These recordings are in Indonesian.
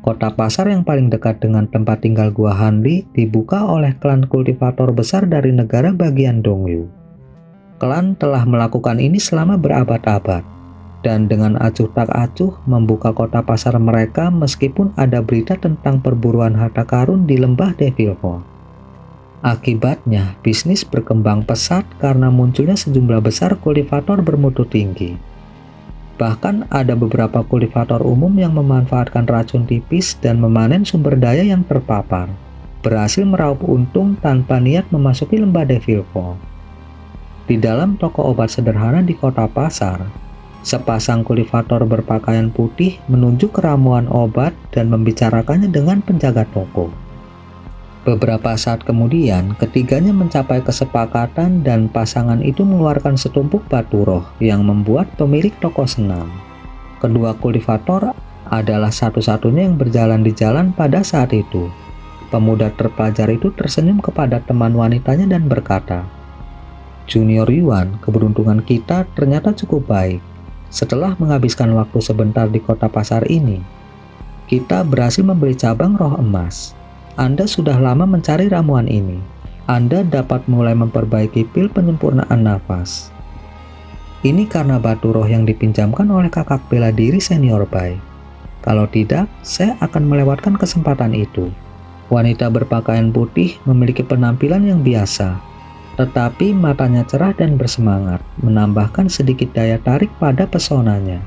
Kota pasar yang paling dekat dengan tempat tinggal gua Hanli dibuka oleh klan kultivator besar dari negara bagian Dongyu. Klan telah melakukan ini selama berabad-abad, dan dengan acuh tak acuh membuka kota pasar mereka meskipun ada berita tentang perburuan harta karun di lembah Devil Hole. Akibatnya, bisnis berkembang pesat karena munculnya sejumlah besar kultivator bermutu tinggi. Bahkan ada beberapa kultivator umum yang memanfaatkan racun tipis dan memanen sumber daya yang terpapar, berhasil meraup untung tanpa niat memasuki lembah Devil Hole. Di dalam toko obat sederhana di kota pasar, sepasang kultivator berpakaian putih menunjuk ramuan obat dan membicarakannya dengan penjaga toko. Beberapa saat kemudian, ketiganya mencapai kesepakatan dan pasangan itu mengeluarkan setumpuk batu roh yang membuat pemilik toko senang. Kedua kultivator adalah satu-satunya yang berjalan di jalan pada saat itu. Pemuda terpelajar itu tersenyum kepada teman wanitanya dan berkata, "Junior Yuan, keberuntungan kita ternyata cukup baik. Setelah menghabiskan waktu sebentar di kota pasar ini, kita berhasil membeli cabang roh emas. Anda sudah lama mencari ramuan ini. Anda dapat mulai memperbaiki pil penyempurnaan nafas. Ini karena batu roh yang dipinjamkan oleh kakak bela diri senior Bai. Kalau tidak, saya akan melewatkan kesempatan itu." Wanita berpakaian putih memiliki penampilan yang biasa, tetapi matanya cerah dan bersemangat, menambahkan sedikit daya tarik pada pesonanya.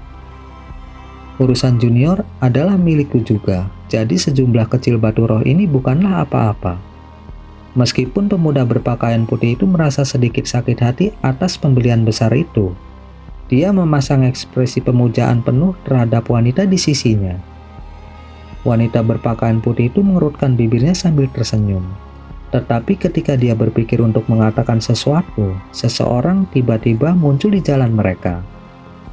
"Urusan junior adalah milikku juga, jadi sejumlah kecil batu roh ini bukanlah apa-apa." Meskipun pemuda berpakaian putih itu merasa sedikit sakit hati atas pembelian besar itu, dia memasang ekspresi pemujaan penuh terhadap wanita di sisinya. Wanita berpakaian putih itu mengerutkan bibirnya sambil tersenyum. Tetapi ketika dia berpikir untuk mengatakan sesuatu, seseorang tiba-tiba muncul di jalan mereka.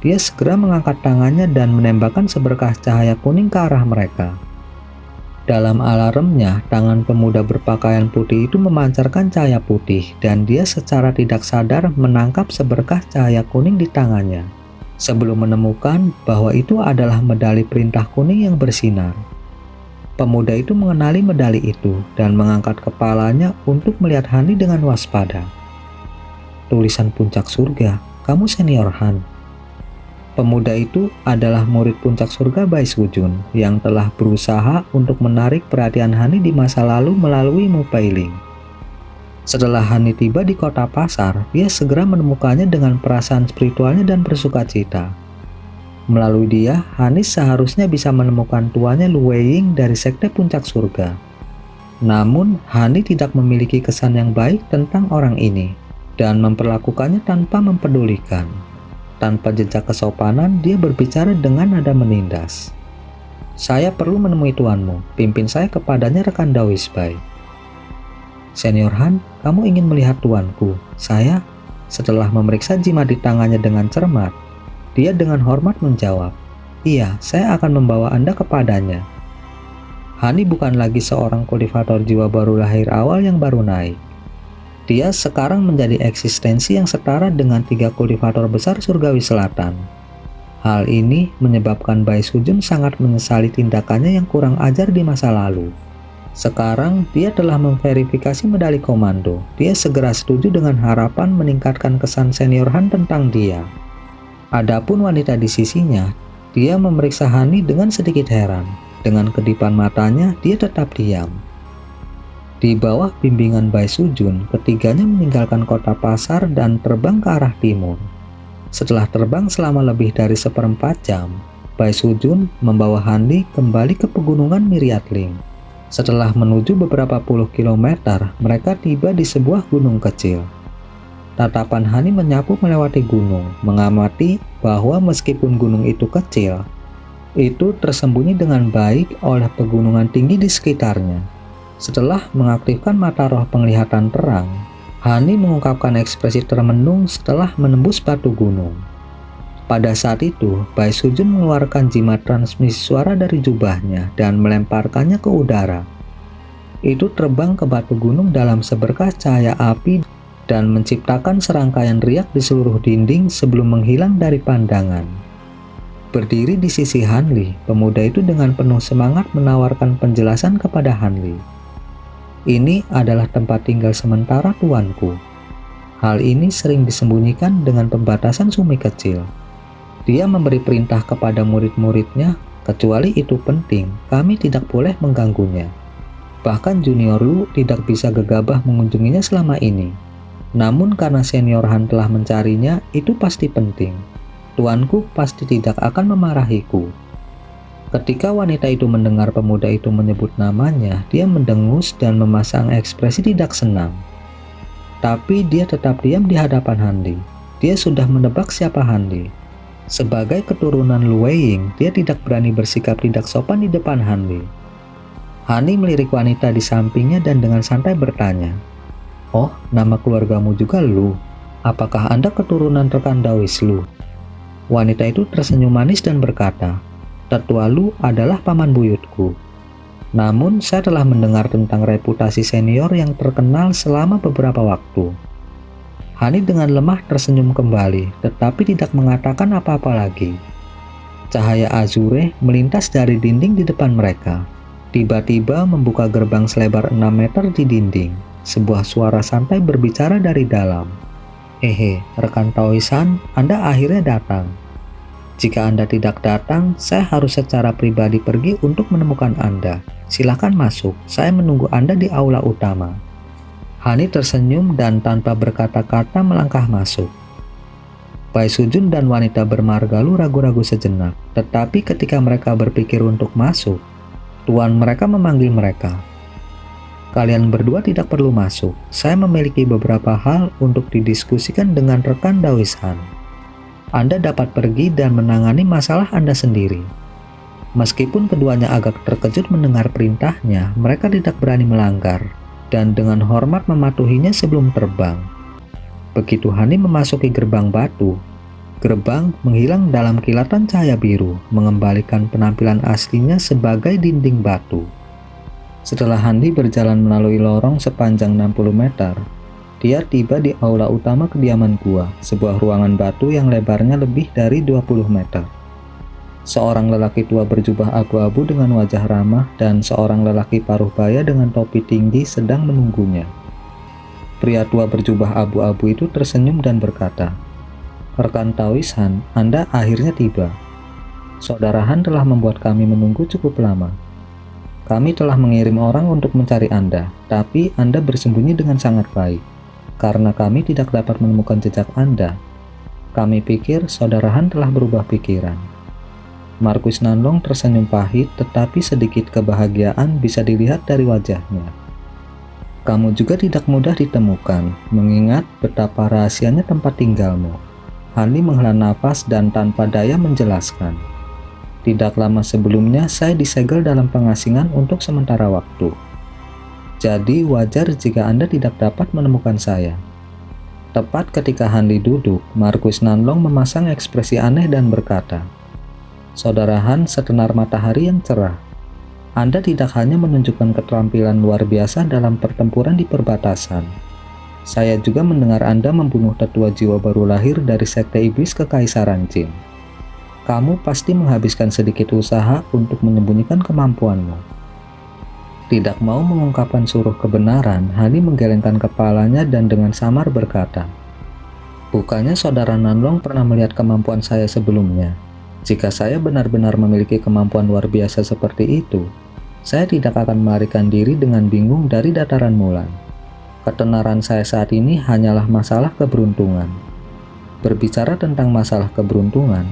Dia segera mengangkat tangannya dan menembakkan seberkas cahaya kuning ke arah mereka. Dalam alarmnya, tangan pemuda berpakaian putih itu memancarkan cahaya putih dan dia secara tidak sadar menangkap seberkas cahaya kuning di tangannya, sebelum menemukan bahwa itu adalah medali perintah kuning yang bersinar. Pemuda itu mengenali medali itu dan mengangkat kepalanya untuk melihat Hanli dengan waspada. "Tulisan puncak surga, kamu senior Han." Pemuda itu adalah murid puncak surga Bai Sujun yang telah berusaha untuk menarik perhatian Hanli di masa lalu melalui Mupailing. Setelah Hanli tiba di kota pasar, dia segera menemukannya dengan perasaan spiritualnya dan bersukacita. Melalui dia, Hanli seharusnya bisa menemukan tuannya Lu Weiying dari sekte puncak surga. Namun, Hanli tidak memiliki kesan yang baik tentang orang ini dan memperlakukannya tanpa mempedulikan. Tanpa jejak kesopanan, dia berbicara dengan nada menindas. "Saya perlu menemui tuanmu, pimpin saya kepadanya rekan Dawis Bai." "Senior Han, kamu ingin melihat tuanku?" Saya, setelah memeriksa jimat di tangannya dengan cermat, dia dengan hormat menjawab, "Iya, saya akan membawa Anda kepadanya." Hanli bukan lagi seorang kultivator jiwa baru lahir awal yang baru naik. Dia sekarang menjadi eksistensi yang setara dengan 3 kultivator besar surgawi selatan. Hal ini menyebabkan Bai Sujun sangat menyesali tindakannya yang kurang ajar di masa lalu. Sekarang dia telah memverifikasi medali komando. Dia segera setuju dengan harapan meningkatkan kesan senior Han tentang dia. Adapun wanita di sisinya, dia memeriksa Hanli dengan sedikit heran. Dengan kedipan matanya, dia tetap diam. Di bawah bimbingan Bai Sujun, ketiganya meninggalkan kota pasar dan terbang ke arah timur. Setelah terbang selama lebih dari 1/4 jam, Bai Sujun membawa Hanli kembali ke pegunungan Miriatling. Setelah menuju beberapa puluh kilometer, mereka tiba di sebuah gunung kecil. Tatapan Hanli menyapu melewati gunung, mengamati bahwa meskipun gunung itu kecil, itu tersembunyi dengan baik oleh pegunungan tinggi di sekitarnya. Setelah mengaktifkan mata roh penglihatan terang, Hanli mengungkapkan ekspresi termenung setelah menembus batu gunung. Pada saat itu, Bai Sujun mengeluarkan jimat transmisi suara dari jubahnya dan melemparkannya ke udara. Itu terbang ke batu gunung dalam seberkas cahaya api dan menciptakan serangkaian riak di seluruh dinding sebelum menghilang dari pandangan. Berdiri di sisi Hanli, pemuda itu dengan penuh semangat menawarkan penjelasan kepada Hanli. Ini adalah tempat tinggal sementara tuanku. Hal ini sering disembunyikan dengan pembatasan sumit kecil. Dia memberi perintah kepada murid-muridnya, kecuali itu penting, kami tidak boleh mengganggunya. Bahkan Junior Lu tidak bisa gegabah mengunjunginya selama ini. Namun karena Senior Han telah mencarinya, itu pasti penting. Tuanku pasti tidak akan memarahiku. Ketika wanita itu mendengar pemuda itu menyebut namanya, dia mendengus dan memasang ekspresi tidak senang. Tapi dia tetap diam di hadapan Hanli. Dia sudah menebak siapa Hanli. Sebagai keturunan Lu Weiying, dia tidak berani bersikap tidak sopan di depan Hanli. Hanli melirik wanita di sampingnya dan dengan santai bertanya, "Oh, nama keluargamu juga Lu? Apakah Anda keturunan rekan Daois Lu?" Wanita itu tersenyum manis dan berkata, "Tetua Lu adalah paman buyutku. Namun saya telah mendengar tentang reputasi senior yang terkenal selama beberapa waktu." Hani dengan lemah tersenyum kembali, tetapi tidak mengatakan apa-apa lagi. Cahaya azure melintas dari dinding di depan mereka. Tiba-tiba membuka gerbang selebar 6 meter di dinding. Sebuah suara santai berbicara dari dalam. "Hehe, rekan Taoisan, Anda akhirnya datang. Jika Anda tidak datang, saya harus secara pribadi pergi untuk menemukan Anda. Silakan masuk, saya menunggu Anda di aula utama." Hani tersenyum dan tanpa berkata-kata melangkah masuk. Bai Sujun dan wanita bermargalu ragu-ragu sejenak, tetapi ketika mereka berpikir untuk masuk, tuan mereka memanggil mereka. "Kalian berdua tidak perlu masuk. Saya memiliki beberapa hal untuk didiskusikan dengan rekan Daois Han. Anda dapat pergi dan menangani masalah Anda sendiri." Meskipun keduanya agak terkejut mendengar perintahnya, mereka tidak berani melanggar dan dengan hormat mematuhinya sebelum terbang. Begitu Hani memasuki gerbang batu, gerbang menghilang dalam kilatan cahaya biru, mengembalikan penampilan aslinya sebagai dinding batu. Setelah Hanli berjalan melalui lorong sepanjang 60 meter, dia tiba di aula utama kediaman gua, sebuah ruangan batu yang lebarnya lebih dari 20 meter. Seorang lelaki tua berjubah abu-abu dengan wajah ramah dan seorang lelaki paruh baya dengan topi tinggi sedang menunggunya. Pria tua berjubah abu-abu itu tersenyum dan berkata, "Rekan Taois Han, Anda akhirnya tiba. Saudara Han telah membuat kami menunggu cukup lama. Kami telah mengirim orang untuk mencari Anda, tapi Anda bersembunyi dengan sangat baik. Karena kami tidak dapat menemukan jejak Anda, kami pikir saudara Han telah berubah pikiran." Markus Nanlong tersenyum pahit, tetapi sedikit kebahagiaan bisa dilihat dari wajahnya. "Kamu juga tidak mudah ditemukan, mengingat betapa rahasianya tempat tinggalmu." Hanli menghela nafas dan tanpa daya menjelaskan, "Tidak lama sebelumnya saya disegel dalam pengasingan untuk sementara waktu. Jadi wajar jika Anda tidak dapat menemukan saya." Tepat ketika Hanli duduk, Markus Nanlong memasang ekspresi aneh dan berkata, "Saudara Han setenar matahari yang cerah. Anda tidak hanya menunjukkan keterampilan luar biasa dalam pertempuran di perbatasan. Saya juga mendengar Anda membunuh tetua jiwa baru lahir dari sekte iblis Kekaisaran Jin. Kamu pasti menghabiskan sedikit usaha untuk menyembunyikan kemampuanmu." Tidak mau mengungkapkan suruh kebenaran, Hani menggelengkan kepalanya dan dengan samar berkata, "Bukannya saudara Nanlong pernah melihat kemampuan saya sebelumnya? Jika saya benar-benar memiliki kemampuan luar biasa seperti itu, saya tidak akan melarikan diri dengan bingung dari dataran Mulan. Ketenaran saya saat ini hanyalah masalah keberuntungan." Berbicara tentang masalah keberuntungan,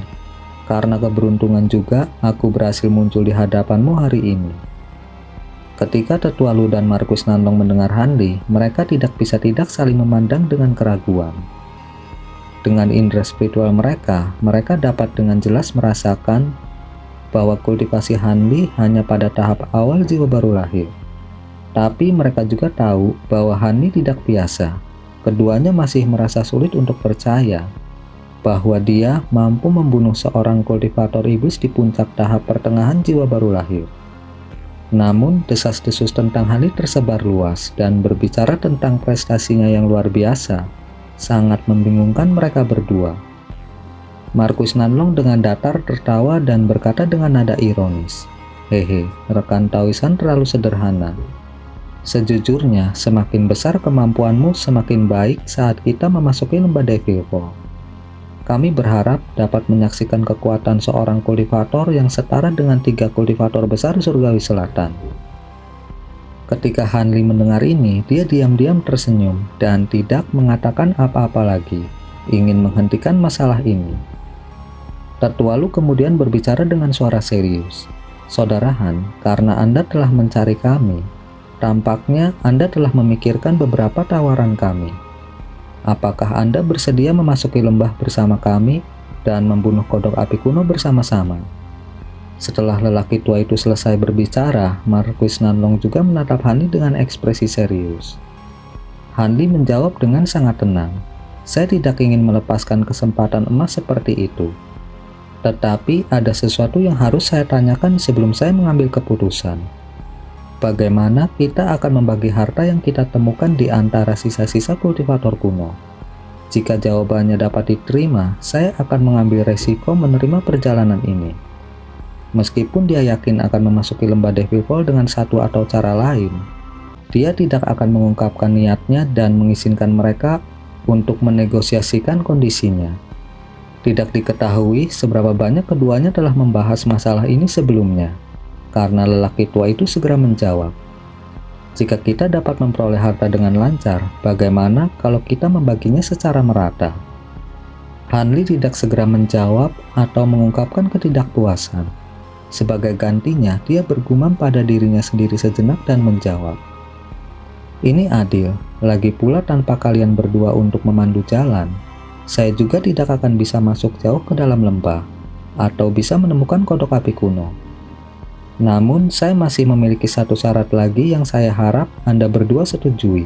karena keberuntungan juga aku berhasil muncul di hadapanmu hari ini. Ketika Tetua Lu dan Markus Nanlong mendengar Hanli, mereka tidak bisa tidak saling memandang dengan keraguan. Dengan indera spiritual mereka dapat dengan jelas merasakan bahwa kultivasi Hanli hanya pada tahap awal jiwa baru lahir. Tapi mereka juga tahu bahwa Hanli tidak biasa. Keduanya masih merasa sulit untuk percaya bahwa dia mampu membunuh seorang kultivator iblis di puncak tahap pertengahan jiwa baru lahir. Namun, desas-desus tentang Hanli tersebar luas dan berbicara tentang prestasinya yang luar biasa sangat membingungkan mereka berdua. Markus Nanlong dengan datar tertawa dan berkata dengan nada ironis, "Hehe, rekan Taoisan terlalu sederhana. Sejujurnya, semakin besar kemampuanmu, semakin baik saat kita memasuki lembah Devil Fall. Kami berharap dapat menyaksikan kekuatan seorang kultivator yang setara dengan 3 kultivator besar Surgawi Selatan." Ketika Han Li mendengar ini, dia diam-diam tersenyum dan tidak mengatakan apa-apa lagi, ingin menghentikan masalah ini. Tetua Lu kemudian berbicara dengan suara serius, "Saudara Han, karena Anda telah mencari kami, tampaknya Anda telah memikirkan beberapa tawaran kami. Apakah Anda bersedia memasuki lembah bersama kami dan membunuh kodok api kuno bersama-sama?" Setelah lelaki tua itu selesai berbicara, Markus Nanlong juga menatap Han Li dengan ekspresi serius. Han Li menjawab dengan sangat tenang, "Saya tidak ingin melepaskan kesempatan emas seperti itu. Tetapi ada sesuatu yang harus saya tanyakan sebelum saya mengambil keputusan. Bagaimana kita akan membagi harta yang kita temukan di antara sisa-sisa kultivator kuno? Jika jawabannya dapat diterima, saya akan mengambil resiko menerima perjalanan ini. Meskipun dia yakin akan memasuki lembah Devil Fall dengan satu atau cara lain, dia tidak akan mengungkapkan niatnya dan mengizinkan mereka untuk menegosiasikan kondisinya. Tidak diketahui seberapa banyak keduanya telah membahas masalah ini sebelumnya, karena lelaki tua itu segera menjawab, "Jika kita dapat memperoleh harta dengan lancar, bagaimana kalau kita membaginya secara merata?" Han Li tidak segera menjawab atau mengungkapkan ketidakpuasan. Sebagai gantinya, dia bergumam pada dirinya sendiri sejenak dan menjawab, "Ini adil, lagi pula tanpa kalian berdua untuk memandu jalan, saya juga tidak akan bisa masuk jauh ke dalam lembah atau bisa menemukan kodok api kuno. Namun, saya masih memiliki satu syarat lagi yang saya harap Anda berdua setujui."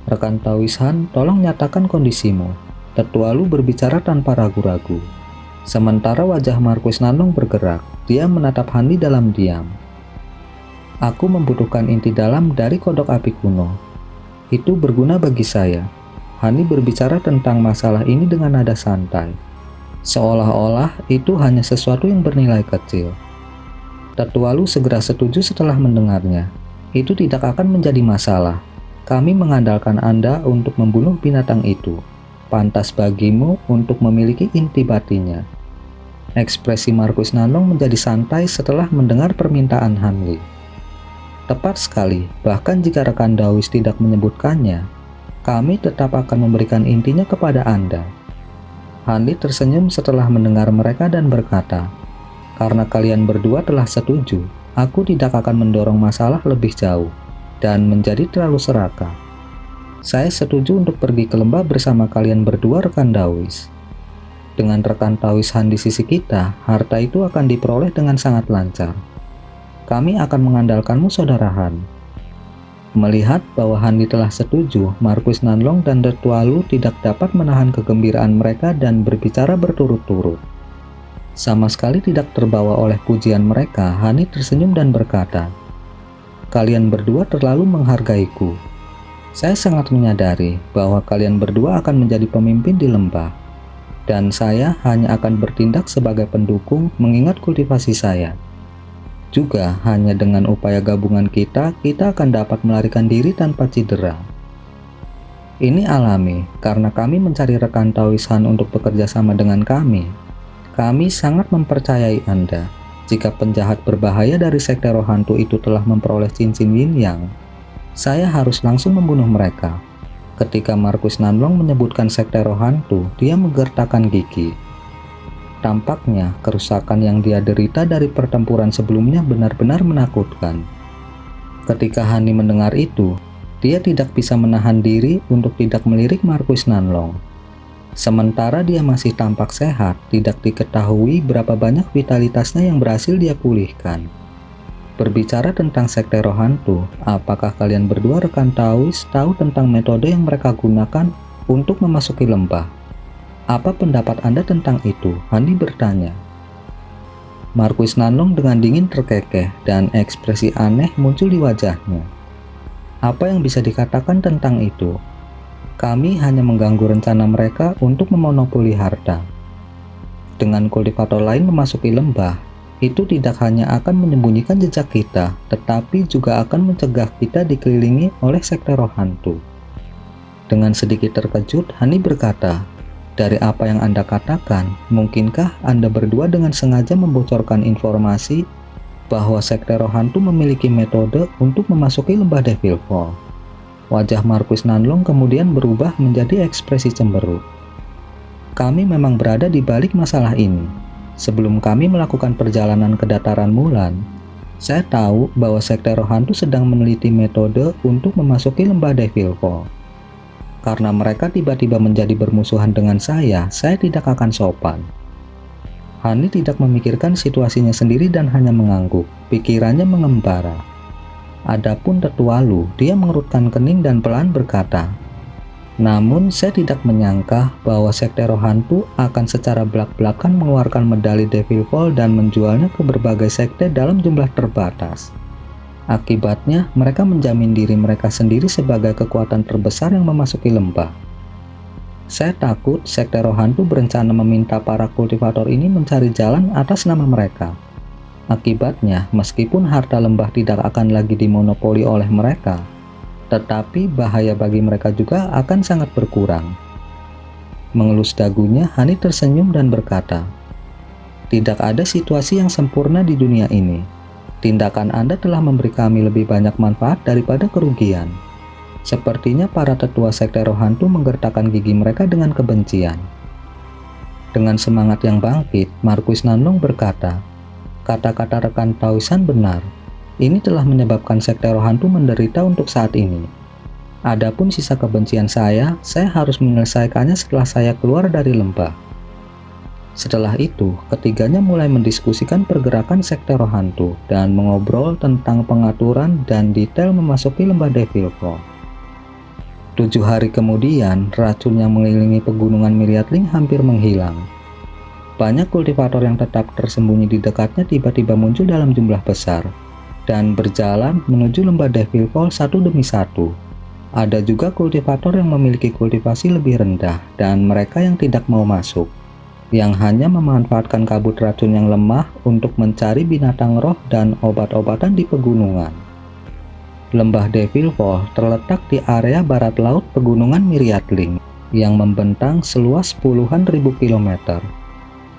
"Rekan Taoisan, tolong nyatakan kondisimu." Tetua Lu berbicara tanpa ragu-ragu. Sementara wajah Markus Nanlong bergerak, dia menatap Han Li dalam diam. "Aku membutuhkan inti dalam dari kodok api kuno. Itu berguna bagi saya." Han Li berbicara tentang masalah ini dengan nada santai, seolah-olah itu hanya sesuatu yang bernilai kecil. Tetua Lu segera setuju setelah mendengarnya. "Itu tidak akan menjadi masalah. Kami mengandalkan Anda untuk membunuh binatang itu. Pantas bagimu untuk memiliki inti batinya." Ekspresi Markus Nanlong menjadi santai setelah mendengar permintaan Han Li. "Tepat sekali, bahkan jika rekan Daois tidak menyebutkannya, kami tetap akan memberikan intinya kepada Anda." Han Li tersenyum setelah mendengar mereka dan berkata, "Karena kalian berdua telah setuju, aku tidak akan mendorong masalah lebih jauh dan menjadi terlalu serakah. Saya setuju untuk pergi ke lembah bersama kalian berdua rekan Daois. Dengan rekan Taois Han di sisi kita, harta itu akan diperoleh dengan sangat lancar. Kami akan mengandalkanmu, Saudara Han." Melihat bahwa Han Li telah setuju, Markus Nanlong dan Tetua Lu tidak dapat menahan kegembiraan mereka dan berbicara berturut-turut. Sama sekali tidak terbawa oleh pujian mereka, Han Li tersenyum dan berkata, "Kalian berdua terlalu menghargaiku. Saya sangat menyadari bahwa kalian berdua akan menjadi pemimpin di lembah, dan saya hanya akan bertindak sebagai pendukung mengingat kultivasi saya. Juga hanya dengan upaya gabungan kita akan dapat melarikan diri tanpa cedera. Ini alami karena kami mencari rekan Taois Han untuk bekerja sama dengan kami. Kami sangat mempercayai Anda. Jika penjahat berbahaya dari sekte roh hantu itu telah memperoleh cincin yin yang, saya harus langsung membunuh mereka." Ketika Markus Nanlong menyebutkan sekte roh hantu, dia menggertakkan gigi. Tampaknya kerusakan yang dia derita dari pertempuran sebelumnya benar-benar menakutkan. Ketika Han Li mendengar itu, dia tidak bisa menahan diri untuk tidak melirik Markus Nanlong. Sementara dia masih tampak sehat, tidak diketahui berapa banyak vitalitasnya yang berhasil dia pulihkan. Berbicara tentang sekte roh hantu, apakah kalian berdua rekan Taois tahu tentang metode yang mereka gunakan untuk memasuki lembah? Apa pendapat Anda tentang itu? Han Li bertanya. Markus Nanlong dengan dingin terkekeh dan ekspresi aneh muncul di wajahnya. Apa yang bisa dikatakan tentang itu? Kami hanya mengganggu rencana mereka untuk memonopoli harta. Dengan kultivator lain memasuki lembah, itu tidak hanya akan menyembunyikan jejak kita, tetapi juga akan mencegah kita dikelilingi oleh sekte roh hantu. Dengan sedikit terkejut, Hani berkata, "Dari apa yang Anda katakan, mungkinkah Anda berdua dengan sengaja membocorkan informasi bahwa sekte roh hantu memiliki metode untuk memasuki lembah Devil Fall?" Wajah Markus Nanlong kemudian berubah menjadi ekspresi cemberut. "Kami memang berada di balik masalah ini. Sebelum kami melakukan perjalanan ke dataran Mulan, saya tahu bahwa sekte roh hantu sedang meneliti metode untuk memasuki lembah Devil Fall. Karena mereka tiba-tiba menjadi bermusuhan dengan saya tidak akan sopan." Hani tidak memikirkan situasinya sendiri dan hanya mengangguk, pikirannya mengembara. Adapun Tetua Lu, dia mengerutkan kening dan pelan berkata, "Namun saya tidak menyangka bahwa sekte roh hantu akan secara belak-belakan mengeluarkan medali Devil Fall dan menjualnya ke berbagai sekte dalam jumlah terbatas. Akibatnya, mereka menjamin diri mereka sendiri sebagai kekuatan terbesar yang memasuki lembah. Saya takut sekte roh hantu berencana meminta para kultivator ini mencari jalan atas nama mereka. Akibatnya, meskipun harta lembah tidak akan lagi dimonopoli oleh mereka, tetapi bahaya bagi mereka juga akan sangat berkurang." Mengelus dagunya, Hani tersenyum dan berkata, "Tidak ada situasi yang sempurna di dunia ini. Tindakan Anda telah memberi kami lebih banyak manfaat daripada kerugian." Sepertinya para tetua sekte roh hantu menggertakkan gigi mereka dengan kebencian. Dengan semangat yang bangkit, Markus Nanlong berkata, "Kata-kata rekan Taoisan benar. Ini telah menyebabkan sekte roh hantu menderita untuk saat ini. Adapun sisa kebencian saya harus menyelesaikannya setelah saya keluar dari lembah." Setelah itu, ketiganya mulai mendiskusikan pergerakan sekte roh hantu dan mengobrol tentang pengaturan dan detail memasuki lembah Devil Fall. 7 hari kemudian, racun yang mengelilingi pegunungan Miriatling hampir menghilang. Banyak kultivator yang tetap tersembunyi di dekatnya tiba-tiba muncul dalam jumlah besar dan berjalan menuju lembah Devil Fall satu demi satu. Ada juga kultivator yang memiliki kultivasi lebih rendah dan mereka yang tidak mau masuk, yang hanya memanfaatkan kabut racun yang lemah untuk mencari binatang roh dan obat-obatan di pegunungan. Lembah Devil Fall terletak di area barat laut pegunungan Miriatling yang membentang seluas puluhan ribu kilometer.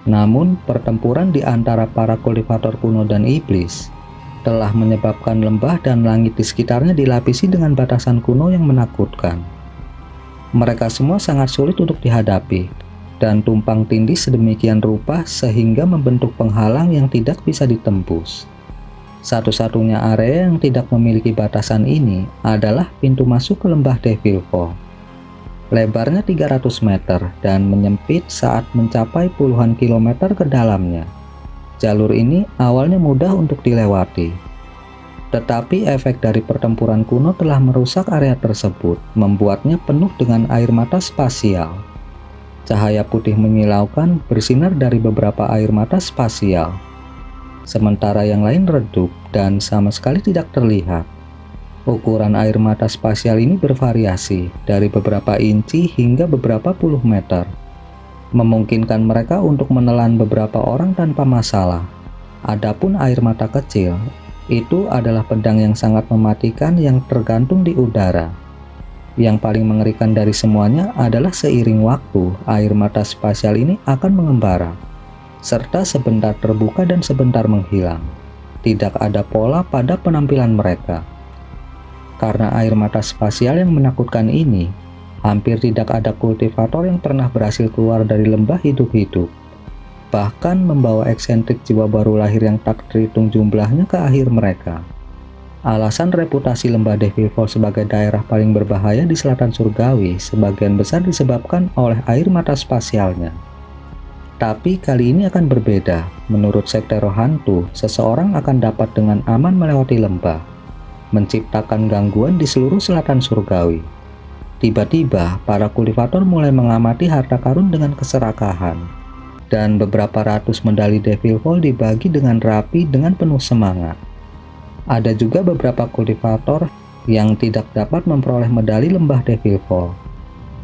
Namun, pertempuran di antara para kultivator kuno dan iblis telah menyebabkan lembah dan langit di sekitarnya dilapisi dengan batasan kuno yang menakutkan. Mereka semua sangat sulit untuk dihadapi dan tumpang tindih sedemikian rupa sehingga membentuk penghalang yang tidak bisa ditembus. Satu-satunya area yang tidak memiliki batasan ini adalah pintu masuk ke lembah Devil Fall. Lebarnya 300 meter dan menyempit saat mencapai puluhan kilometer ke dalamnya. Jalur ini awalnya mudah untuk dilewati, tetapi efek dari pertempuran kuno telah merusak area tersebut, membuatnya penuh dengan air mata spasial. Cahaya putih menyilaukan bersinar dari beberapa air mata spasial, sementara yang lain redup dan sama sekali tidak terlihat. Ukuran air mata spasial ini bervariasi dari beberapa inci hingga beberapa puluh meter, memungkinkan mereka untuk menelan beberapa orang tanpa masalah. Adapun air mata kecil, itu adalah pedang yang sangat mematikan yang tergantung di udara. Yang paling mengerikan dari semuanya adalah seiring waktu, air mata spasial ini akan mengembara, serta sebentar terbuka dan sebentar menghilang. Tidak ada pola pada penampilan mereka. Karena air mata spasial yang menakutkan ini, hampir tidak ada kultivator yang pernah berhasil keluar dari lembah hidup-hidup, bahkan membawa eksentrik jiwa baru lahir yang tak terhitung jumlahnya ke akhir mereka. Alasan reputasi lembah Devil Fall sebagai daerah paling berbahaya di selatan surgawi sebagian besar disebabkan oleh air mata spasialnya. Tapi kali ini akan berbeda. Menurut sekte roh hantu, seseorang akan dapat dengan aman melewati lembah, menciptakan gangguan di seluruh selatan surgawi. Tiba-tiba, para kultivator mulai mengamati harta karun dengan keserakahan, dan beberapa ratus medali Devil Fall dibagi dengan rapi dengan penuh semangat. Ada juga beberapa kultivator yang tidak dapat memperoleh medali lembah Devil Fall,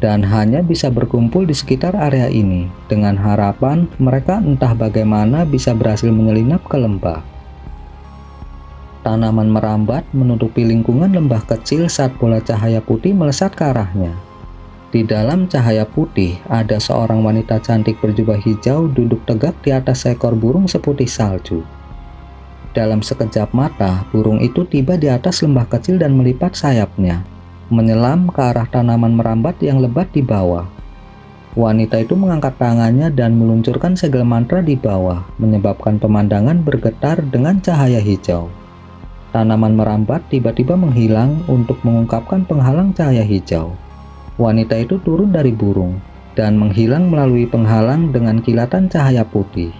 dan hanya bisa berkumpul di sekitar area ini dengan harapan mereka entah bagaimana bisa berhasil menyelinap ke lembah. Tanaman merambat menutupi lingkungan lembah kecil saat bola cahaya putih melesat ke arahnya. Di dalam cahaya putih, ada seorang wanita cantik berjubah hijau duduk tegak di atas seekor burung seputih salju. Dalam sekejap mata, burung itu tiba di atas lembah kecil dan melipat sayapnya, menyelam ke arah tanaman merambat yang lebat di bawah. Wanita itu mengangkat tangannya dan meluncurkan segel mantra di bawah, menyebabkan pemandangan bergetar dengan cahaya hijau. Tanaman merambat tiba-tiba menghilang untuk mengungkapkan penghalang cahaya hijau. Wanita itu turun dari burung dan menghilang melalui penghalang dengan kilatan cahaya putih.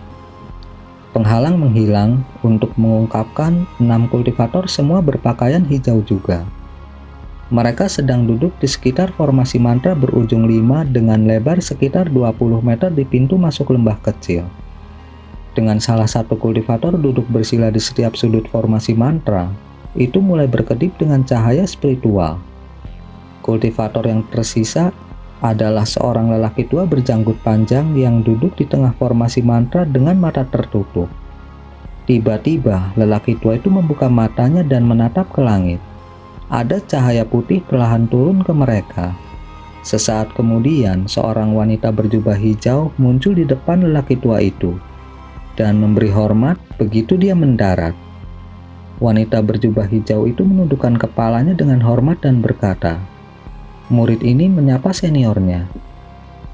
Penghalang menghilang untuk mengungkapkan 6 kultivator semua berpakaian hijau juga. Mereka sedang duduk di sekitar formasi mantra berujung 5 dengan lebar sekitar 20 meter di pintu masuk lembah kecil. Dengan salah satu kultivator duduk bersila di setiap sudut formasi mantra, itu mulai berkedip dengan cahaya spiritual. Kultivator yang tersisa adalah seorang lelaki tua berjanggut panjang yang duduk di tengah formasi mantra dengan mata tertutup. Tiba-tiba, lelaki tua itu membuka matanya dan menatap ke langit. Ada cahaya putih perlahan turun ke mereka. Sesaat kemudian, seorang wanita berjubah hijau muncul di depan lelaki tua itu dan memberi hormat begitu dia mendarat. Wanita berjubah hijau itu menundukkan kepalanya dengan hormat dan berkata, "Murid ini menyapa seniornya.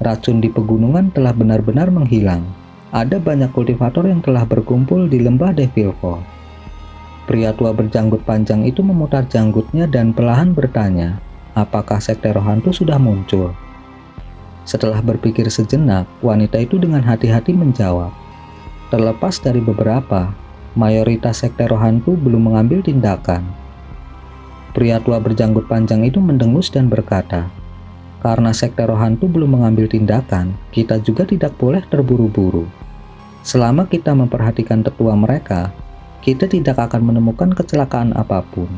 Racun di pegunungan telah benar-benar menghilang. Ada banyak kultivator yang telah berkumpul di lembah Devil Fall." Pria tua berjanggut panjang itu memutar janggutnya dan perlahan bertanya, apakah sekte roh hantu sudah muncul? Setelah berpikir sejenak, wanita itu dengan hati-hati menjawab, terlepas dari beberapa, mayoritas sekte roh hantu belum mengambil tindakan. Pria tua berjanggut panjang itu mendengus dan berkata, karena sekte roh hantu belum mengambil tindakan, kita juga tidak boleh terburu-buru. Selama kita memperhatikan tetua mereka, kita tidak akan menemukan kecelakaan apapun.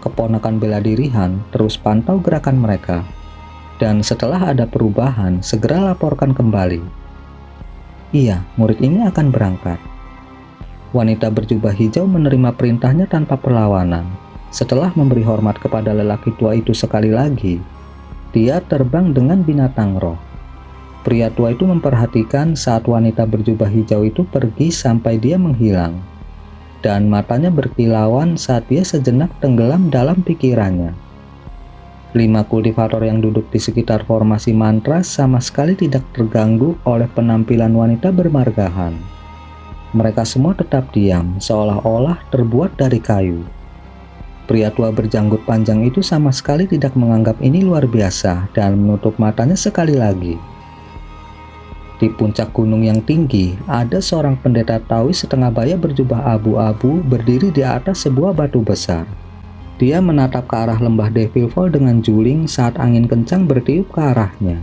Keponakan bela diri Han terus pantau gerakan mereka, dan setelah ada perubahan, segera laporkan kembali. Iya, murid ini akan berangkat. Wanita berjubah hijau menerima perintahnya tanpa perlawanan. Setelah memberi hormat kepada lelaki tua itu sekali lagi, dia terbang dengan binatang roh. Pria tua itu memperhatikan saat wanita berjubah hijau itu pergi sampai dia menghilang, dan matanya berkilauan saat dia sejenak tenggelam dalam pikirannya. 5 kultivator yang duduk di sekitar formasi mantra sama sekali tidak terganggu oleh penampilan wanita bermargahan. Mereka semua tetap diam, seolah-olah terbuat dari kayu. Pria tua berjanggut panjang itu sama sekali tidak menganggap ini luar biasa dan menutup matanya sekali lagi. Di puncak gunung yang tinggi, ada seorang pendeta Taois setengah baya berjubah abu-abu berdiri di atas sebuah batu besar. Dia menatap ke arah lembah Devil Fall dengan juling saat angin kencang bertiup ke arahnya.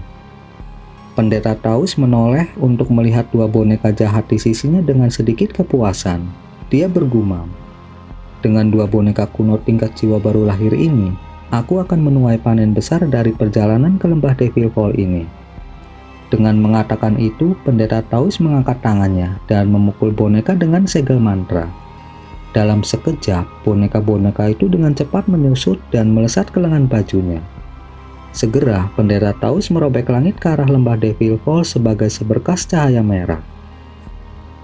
Pendeta Taois menoleh untuk melihat 2 boneka jahat di sisinya dengan sedikit kepuasan. Dia bergumam, dengan 2 boneka kuno tingkat jiwa baru lahir ini, aku akan menuai panen besar dari perjalanan ke lembah Devil Fall ini. Dengan mengatakan itu, pendeta Taois mengangkat tangannya dan memukul boneka dengan segel mantra. Dalam sekejap, boneka-boneka itu dengan cepat menyusut dan melesat ke lengan bajunya. Segera, pendeta Taois merobek langit ke arah lembah Devil Fall sebagai seberkas cahaya merah.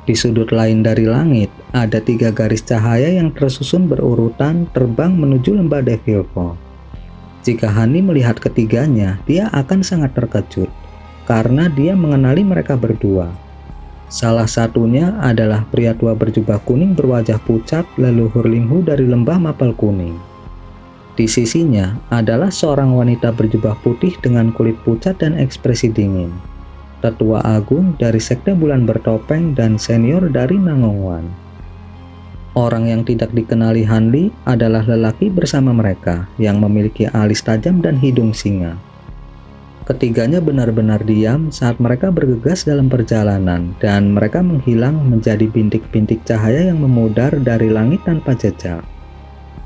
Di sudut lain dari langit, ada 3 garis cahaya yang tersusun berurutan terbang menuju lembah Devil Fall. Jika Hani melihat ketiganya, dia akan sangat terkejut, karena dia mengenali mereka berdua. Salah satunya adalah pria tua berjubah kuning berwajah pucat leluhur Linghu dari lembah Mapel Kuning. Di sisinya adalah seorang wanita berjubah putih dengan kulit pucat dan ekspresi dingin. Tetua agung dari sekte bulan bertopeng dan senior dari Nangongwan. Orang yang tidak dikenali Hanli adalah lelaki bersama mereka yang memiliki alis tajam dan hidung singa. Ketiganya benar-benar diam saat mereka bergegas dalam perjalanan dan mereka menghilang menjadi bintik-bintik cahaya yang memudar dari langit tanpa jejak.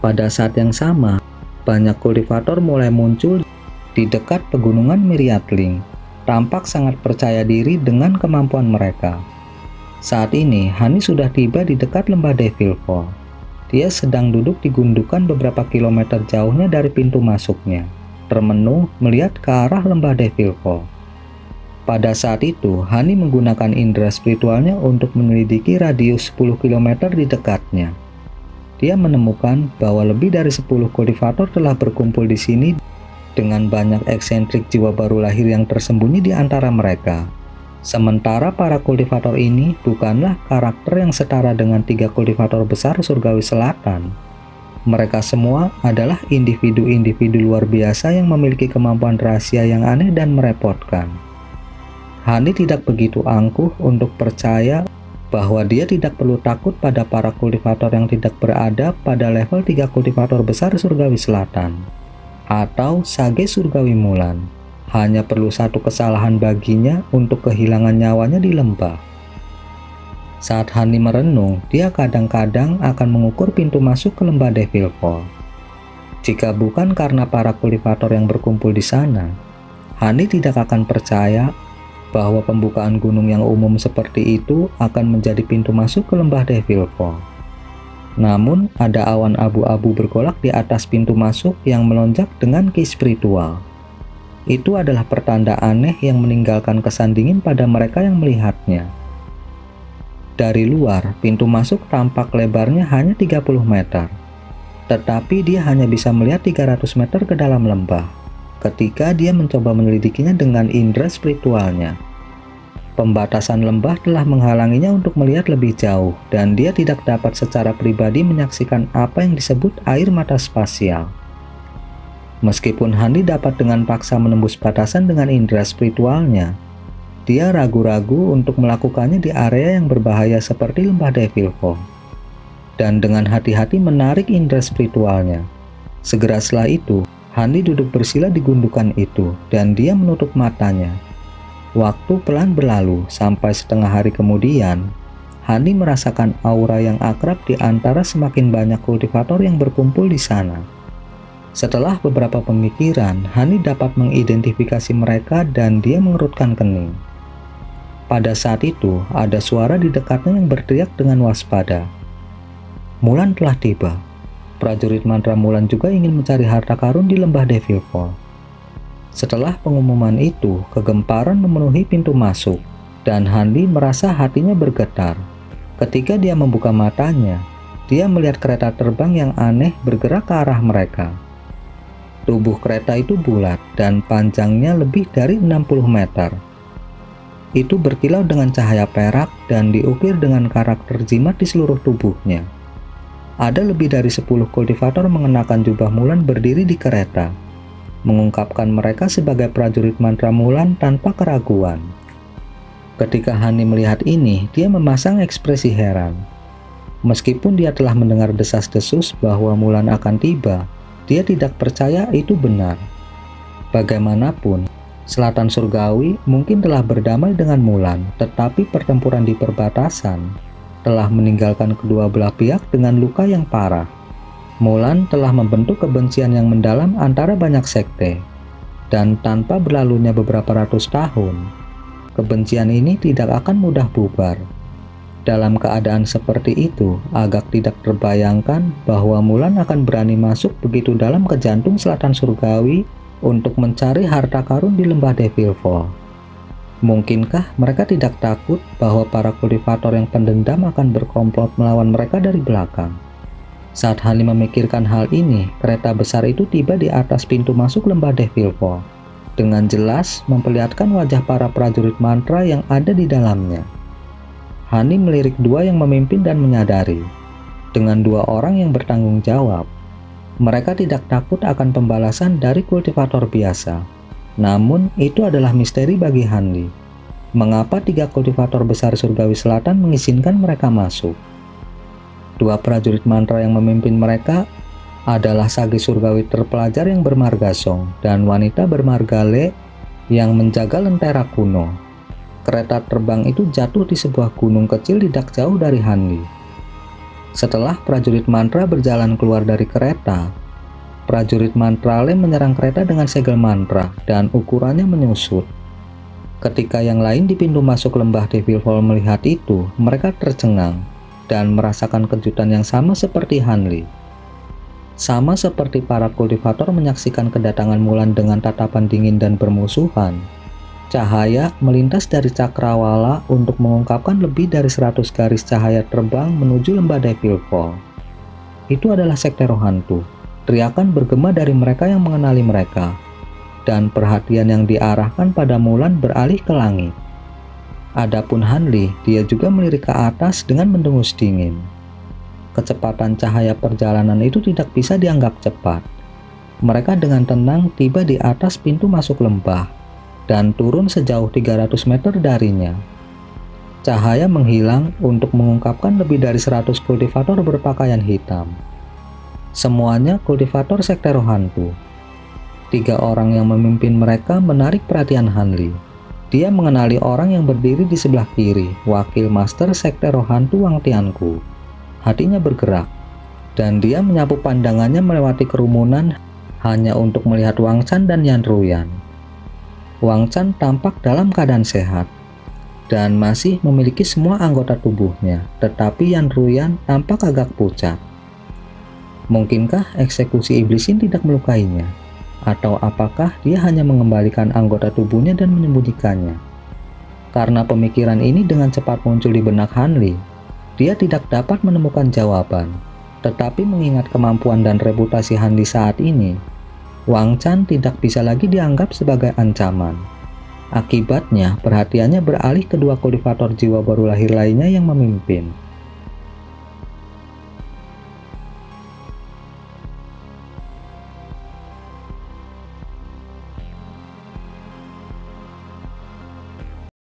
Pada saat yang sama, banyak kultivator mulai muncul di dekat pegunungan Miriatling, tampak sangat percaya diri dengan kemampuan mereka. Saat ini, Hani sudah tiba di dekat lembah Devil Fall. Dia sedang duduk di gundukan beberapa kilometer jauhnya dari pintu masuknya, termenung melihat ke arah lembah Devil Fall. Pada saat itu, Hani menggunakan indera spiritualnya untuk menyelidiki radius 10 km di dekatnya. Dia menemukan bahwa lebih dari 10 kultivator telah berkumpul di sini dengan banyak eksentrik jiwa baru lahir yang tersembunyi di antara mereka. Sementara para kultivator ini bukanlah karakter yang setara dengan 3 kultivator besar surgawi selatan. Mereka semua adalah individu-individu luar biasa yang memiliki kemampuan rahasia yang aneh dan merepotkan. Hani tidak begitu angkuh untuk percaya bahwa dia tidak perlu takut pada para kultivator yang tidak berada pada level 3 kultivator besar surgawi selatan atau Sage surgawi Mulan. Hanya perlu satu kesalahan baginya untuk kehilangan nyawanya di lembah. Saat Hani merenung, dia kadang-kadang akan mengukur pintu masuk ke lembah Devil Fall. Jika bukan karena para kultivator yang berkumpul di sana, Hani tidak akan percaya bahwa pembukaan gunung yang umum seperti itu akan menjadi pintu masuk ke lembah Devil Fall. Namun, ada awan abu-abu bergolak di atas pintu masuk yang melonjak dengan ki spiritual. Itu adalah pertanda aneh yang meninggalkan kesan dingin pada mereka yang melihatnya. Dari luar, pintu masuk tampak lebarnya hanya 30 meter. Tetapi dia hanya bisa melihat 300 meter ke dalam lembah ketika dia mencoba menyelidikinya dengan indera spiritualnya. Pembatasan lembah telah menghalanginya untuk melihat lebih jauh dan dia tidak dapat secara pribadi menyaksikan apa yang disebut air mata spasial. Meskipun Hani dapat dengan paksa menembus batasan dengan indera spiritualnya, dia ragu-ragu untuk melakukannya di area yang berbahaya seperti lembah Devil Fall. Dan dengan hati-hati menarik indera spiritualnya. Segera setelah itu, Hani duduk bersila di gundukan itu dan dia menutup matanya. Waktu pelan berlalu sampai setengah hari kemudian, Hani merasakan aura yang akrab di antara semakin banyak kultivator yang berkumpul di sana. Setelah beberapa pemikiran, Hani dapat mengidentifikasi mereka dan dia mengerutkan kening. Pada saat itu, ada suara di dekatnya yang berteriak dengan waspada. Mulan telah tiba. Prajurit mantra Mulan juga ingin mencari harta karun di lembah Devil Fall. Setelah pengumuman itu, kegemparan memenuhi pintu masuk, dan Hani merasa hatinya bergetar. Ketika dia membuka matanya, dia melihat kereta terbang yang aneh bergerak ke arah mereka. Tubuh kereta itu bulat dan panjangnya lebih dari 60 meter. Itu berkilau dengan cahaya perak dan diukir dengan karakter jimat di seluruh tubuhnya. Ada lebih dari 10 kultivator mengenakan jubah Mulan berdiri di kereta, mengungkapkan mereka sebagai prajurit mantra Mulan tanpa keraguan. Ketika Hani melihat ini, dia memasang ekspresi heran. Meskipun dia telah mendengar desas-desus bahwa Mulan akan tiba, dia tidak percaya itu benar. Bagaimanapun, Selatan Surgawi mungkin telah berdamai dengan Mulan, tetapi pertempuran di perbatasan telah meninggalkan kedua belah pihak dengan luka yang parah. Mulan telah membentuk kebencian yang mendalam antara banyak sekte, dan tanpa berlalunya beberapa ratus tahun, kebencian ini tidak akan mudah bubar. Dalam keadaan seperti itu, agak tidak terbayangkan bahwa Mulan akan berani masuk begitu dalam ke jantung Selatan Surgawi untuk mencari harta karun di lembah Devil Fall. Mungkinkah mereka tidak takut bahwa para kultivator yang pendendam akan berkomplot melawan mereka dari belakang? Saat Hani memikirkan hal ini, kereta besar itu tiba di atas pintu masuk lembah Devil Fall, dengan jelas memperlihatkan wajah para prajurit mantra yang ada di dalamnya. Hani melirik dua yang memimpin dan menyadari, dengan dua orang yang bertanggung jawab, mereka tidak takut akan pembalasan dari kultivator biasa. Namun, itu adalah misteri bagi Hani. Mengapa 3 kultivator besar surgawi selatan mengizinkan mereka masuk? Dua prajurit mantra yang memimpin mereka adalah Sage surgawi terpelajar yang bermarga Song dan wanita bermarga Le yang menjaga lentera kuno. Kereta terbang itu jatuh di sebuah gunung kecil tidak jauh dari Hani. Setelah prajurit mantra berjalan keluar dari kereta, Prajurit Mantrale menyerang kereta dengan segel mantra dan ukurannya menyusut. Ketika yang lain di pintu masuk lembah Devil Fall melihat itu, mereka tercengang dan merasakan kejutan yang sama seperti Hanli. Sama seperti para kultivator menyaksikan kedatangan Mulan dengan tatapan dingin dan bermusuhan, cahaya melintas dari cakrawala untuk mengungkapkan lebih dari 100 garis cahaya terbang menuju lembah Devil Fall. Itu adalah sekte roh hantu. Teriakan bergema dari mereka yang mengenali mereka, dan perhatian yang diarahkan pada Mulan beralih ke langit. Adapun Hanli, dia juga melirik ke atas dengan mendengus dingin. Kecepatan cahaya perjalanan itu tidak bisa dianggap cepat. Mereka dengan tenang tiba di atas pintu masuk lembah dan turun sejauh 300 meter darinya. Cahaya menghilang untuk mengungkapkan lebih dari 100 kultivator berpakaian hitam. Semuanya kultivator sekte roh hantu. 3 orang yang memimpin mereka menarik perhatian Hanli. Dia mengenali orang yang berdiri di sebelah kiri, wakil master sekte roh hantu Wang Tianku. Hatinya bergerak, dan dia menyapu pandangannya melewati kerumunan hanya untuk melihat Wang Chan dan Yan Ruyan. Wang Chan tampak dalam keadaan sehat dan masih memiliki semua anggota tubuhnya, tetapi Yan Ruyan tampak agak pucat. Mungkinkah eksekusi iblis ini tidak melukainya? Atau apakah dia hanya mengembalikan anggota tubuhnya dan menyembunyikannya? Karena pemikiran ini dengan cepat muncul di benak Hanli, dia tidak dapat menemukan jawaban. Tetapi mengingat kemampuan dan reputasi Hanli saat ini, Wang Chan tidak bisa lagi dianggap sebagai ancaman. Akibatnya, perhatiannya beralih ke 2 kultivator jiwa baru lahir lainnya yang memimpin.